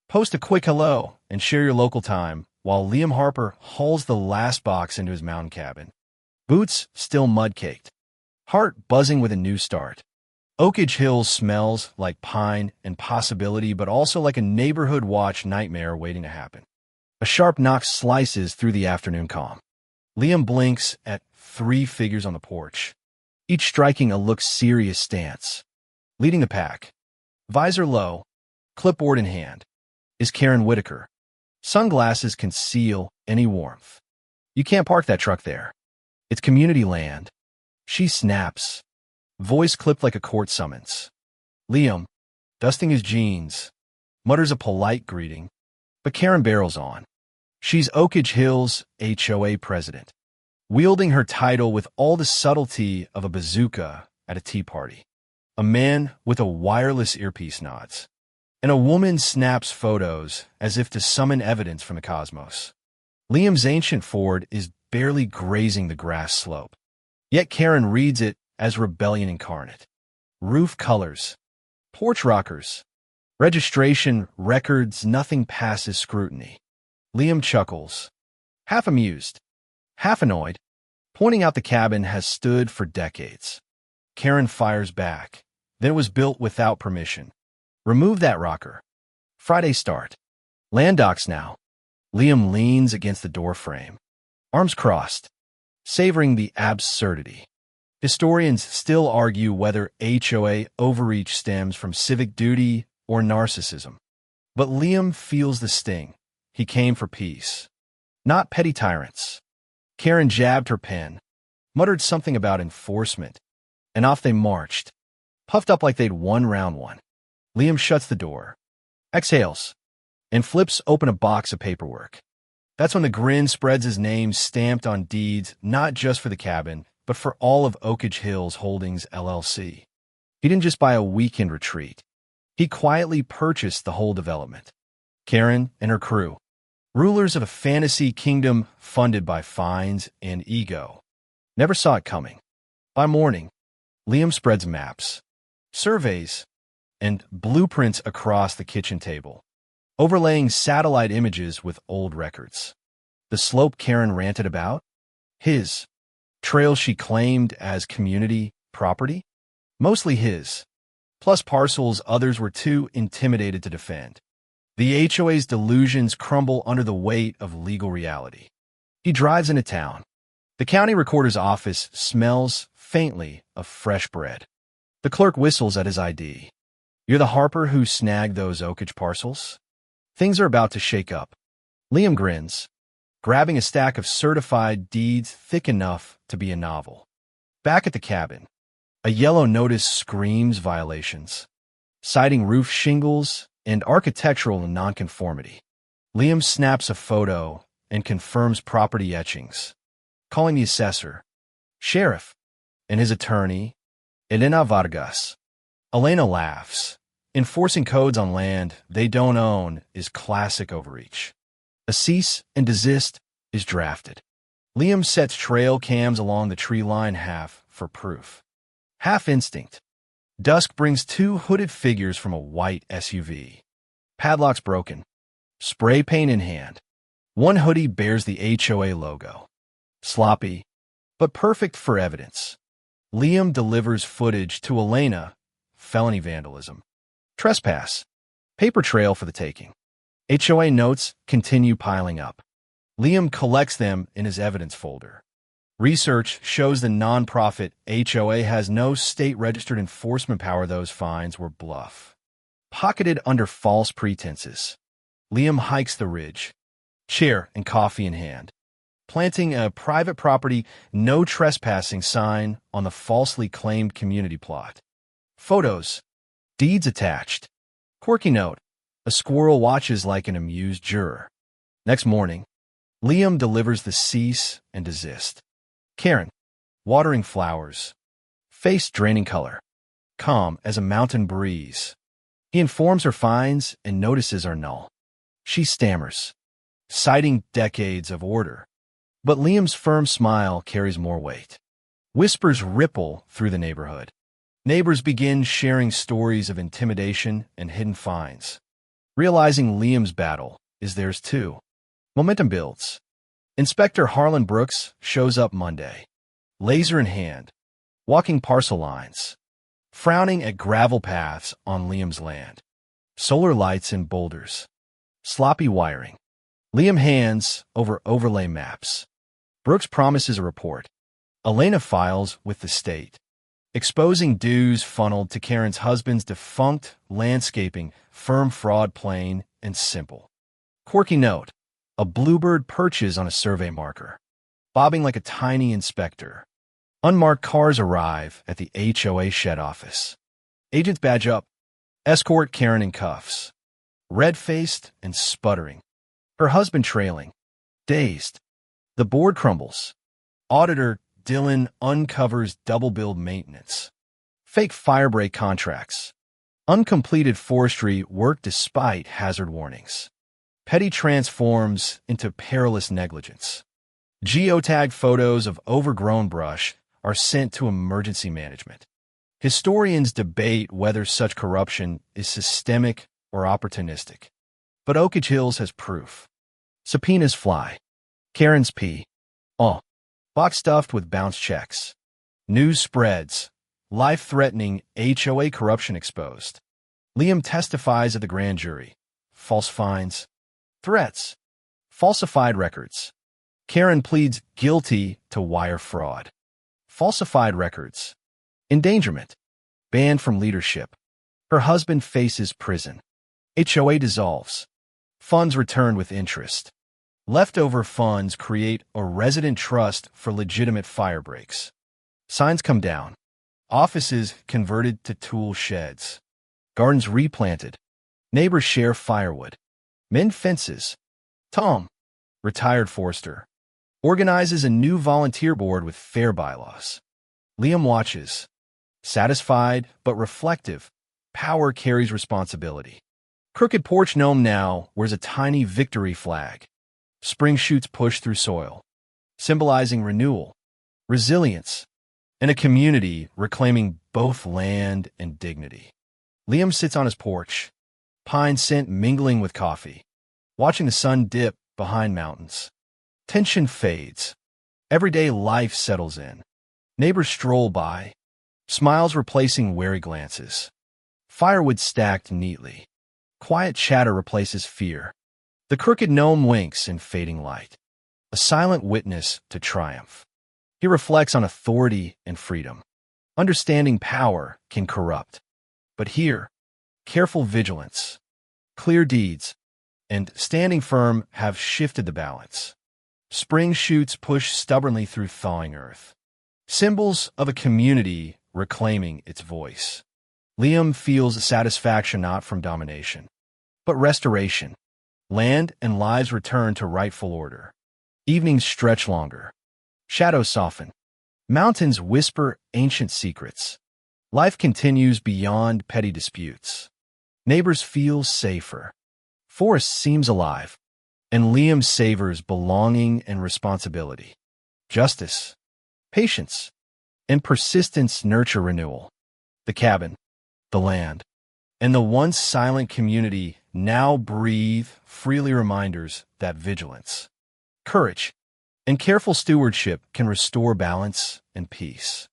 Post a quick hello and share your local time while Liam Harper hauls the last box into his mountain cabin. Boots still mud-caked. Heart buzzing with a new start. Oak Ridge Hills smells like pine and possibility, but also like a neighborhood watch nightmare waiting to happen. A sharp knock slices through the afternoon calm. Liam blinks at 3 figures on the porch, each striking a look-serious stance. Leading the pack, visor low, clipboard in hand, is Karen Whitaker. Sunglasses conceal any warmth. You can't park that truck there. It's community land. She snaps, voice clipped like a court summons. Liam, dusting his jeans, mutters a polite greeting, but Karen barrels on. She's Oak Ridge Hills HOA president, wielding her title with all the subtlety of a bazooka at a tea party. A man with a wireless earpiece nods, and a woman snaps photos as if to summon evidence from the cosmos. Liam's ancient Ford is barely grazing the grass slope, yet Karen reads it as rebellion incarnate. Roof colors, porch rockers, registration records, nothing passes scrutiny. Liam chuckles, half amused, half annoyed, pointing out the cabin has stood for decades. Karen fires back. Then it was built without permission. Remove that rocker. Friday start. Land docs now. Liam leans against the door frame, arms crossed, savoring the absurdity. Historians still argue whether HOA overreach stems from civic duty or narcissism. But Liam feels the sting. He came for peace, not petty tyrants. Karen jabbed her pen, muttered something about enforcement, and off they marched, puffed up like they'd won round one. Liam shuts the door, exhales, and flips open a box of paperwork. That's when the grin spreads, his name stamped on deeds, not just for the cabin, but for all of Oak Ridge Hills Holdings, LLC. He didn't just buy a weekend retreat. He quietly purchased the whole development. Karen and her crew, rulers of a fantasy kingdom funded by fines and ego, never saw it coming. By morning, Liam spreads maps, surveys, and blueprints across the kitchen table, overlaying satellite images with old records. The slope Karen ranted about? His. Trails she claimed as community property? Mostly his. Plus parcels others were too intimidated to defend. The HOA's delusions crumble under the weight of legal reality. He drives into town. The county recorder's office smells faintly of fresh bread. The clerk whistles at his ID. You're the Harper who snagged those Oak Ridge parcels? Things are about to shake up. Liam grins, grabbing a stack of certified deeds thick enough to be a novel. Back at the cabin, a yellow notice screams violations, citing roof shingles and architectural nonconformity. Liam snaps a photo and confirms property etchings, calling the assessor, sheriff, and his attorney, Elena Vargas. Elena laughs. Enforcing codes on land they don't own is classic overreach. A cease and desist is drafted. Liam sets trail cams along the tree line, half for proof, half instinct. Dusk brings 2 hooded figures from a white SUV. Padlocks broken, spray paint in hand. One hoodie bears the HOA logo. Sloppy, but perfect for evidence. Liam delivers footage to Elena. Felony vandalism. Trespass. Paper trail for the taking. HOA notes continue piling up. Liam collects them in his evidence folder. Research shows the nonprofit HOA has no state-registered enforcement power. Those fines were bluff, pocketed under false pretenses. Liam hikes the ridge, chair and coffee in hand, planting a private property no trespassing sign on the falsely claimed community plot. Photos, deeds attached. Quirky note, a squirrel watches like an amused juror. Next morning, Liam delivers the cease and desist. Karen, watering flowers, face draining color, calm as a mountain breeze. He informs her fines and notices are null. She stammers, citing decades of order. But Liam's firm smile carries more weight. Whispers ripple through the neighborhood. Neighbors begin sharing stories of intimidation and hidden fines. Realizing Liam's battle is theirs too. Momentum builds. Inspector Harlan Brooks shows up Monday, laser in hand, walking parcel lines, frowning at gravel paths on Liam's land, solar lights in boulders, sloppy wiring. Liam hands over overlay maps. Brooks promises a report. Elena files with the state, exposing dues funneled to Karen's husband's defunct landscaping firm. Fraud, plain and simple. Quirky note: a bluebird perches on a survey marker, bobbing like a tiny inspector. Unmarked cars arrive at the HOA shed office. Agents badge up, escort Karen in cuffs, red-faced and sputtering, her husband trailing, dazed. The board crumbles. Auditor Dylan uncovers double-billed maintenance, fake firebreak contracts, uncompleted forestry work despite hazard warnings. Petty transforms into perilous negligence. Geotagged photos of overgrown brush are sent to emergency management. Historians debate whether such corruption is systemic or opportunistic. But Oak Ridge Hills has proof. Subpoenas fly. Karen's box stuffed with bounce checks. News spreads. Life-threatening HOA corruption exposed. Liam testifies at the grand jury. False fines. Threats. Falsified records. Karen pleads guilty to wire fraud. Falsified records. Endangerment. Banned from leadership. Her husband faces prison. HOA dissolves. Funds returned with interest. Leftover funds create a resident trust for legitimate fire breaks. Signs come down. Offices converted to tool sheds. Gardens replanted. Neighbors share firewood. Mend fences. Tom, retired forester, organizes a new volunteer board with fair bylaws. Liam watches. Satisfied but reflective, power carries responsibility. Crooked Porch Gnome now wears a tiny victory flag. Spring shoots push through soil, symbolizing renewal, resilience, and a community reclaiming both land and dignity. Liam sits on his porch, pine scent mingling with coffee, watching the sun dip behind mountains. Tension fades. Everyday life settles in. Neighbors stroll by, smiles replacing wary glances. Firewood stacked neatly. Quiet chatter replaces fear. The crooked gnome winks in fading light, a silent witness to triumph. He reflects on authority and freedom. Understanding power can corrupt. But here, careful vigilance, clear deeds, and standing firm have shifted the balance. Spring shoots push stubbornly through thawing earth. Symbols of a community reclaiming its voice. Liam feels satisfaction not from domination, but restoration. Land and lives return to rightful order. Evenings stretch longer. Shadows soften. Mountains whisper ancient secrets. Life continues beyond petty disputes. Neighbors feel safer. Forest seems alive. And Liam savors belonging and responsibility. Justice, patience, and persistence nurture renewal. The cabin, the land, and the once silent community now breathe freely, reminders that vigilance, courage, and careful stewardship can restore balance and peace.